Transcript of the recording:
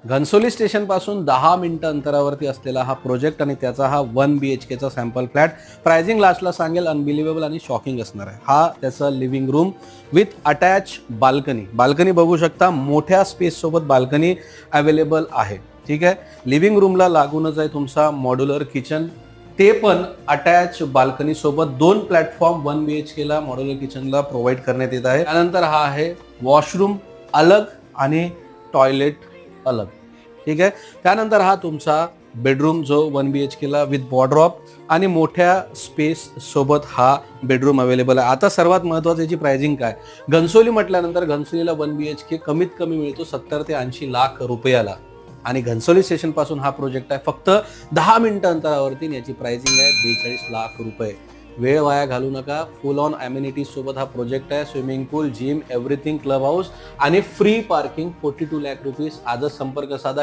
Ghansoli station पासून 10 मिनिटं अंतरावरती असलेला हा प्रोजेक्ट आणि त्याचा हा 1 BHK चा सॅम्पल फ्लॅट. प्राइसिंग लास्टला सांगेल, अनबिलिव्हेबल आणि शॉकिंग असणार आहे. हा त्याचा living room with attach balcony. Balcony बघू शकता, मोठ्या स्पेस सोबत बाल्कनी अवेलेबल आहे. ठीक आहे. लिव्हिंग रूमला लागूनच आहे तुमचा मॉड्युलर किचन, ते पण अटॅच बाल्कनी सोबत. 2 प्लॅटफॉर्म 1 BHK ला मॉड्युलर किचनला प्रोव्हाइड करण्यात येत आहे. त्यानंतर हा आहे वॉशरूम अलग आणि टॉयलेट अलग. ठीक आहे. त्यानंतर हा तुमचा बेडरूम जो 1 BHK ला विथ वॉर्डरॉब आणि मोठ्या स्पेस सोबत हा बेडरूम अवेलेबल आहे. आता सर्वात महत्त्वाची याची प्राइसिंग काय. घनसोली म्हटल्यानंतर घनसोलीला 1 BHK कमीत कमी मिळतो 70 ते 80 लाख रुपयाला आणि घनसोली स्टेशन पासून हा प्रोजेक्ट आहे फक्त 10 मिनिटं अंतरावरती. याची प्राइसिंग आहे 42 लाख रुपये. वेळ वाया घालू नका. फुल ऑन अम्युनिटीज सोबत हा प्रोजेक्ट आहे. स्विमिंग पूल, जिम, एव्हरीथिंग, क्लब हाऊस आणि फ्री पार्किंग. 42 लाख रुपीज. आजच संपर्क साधा.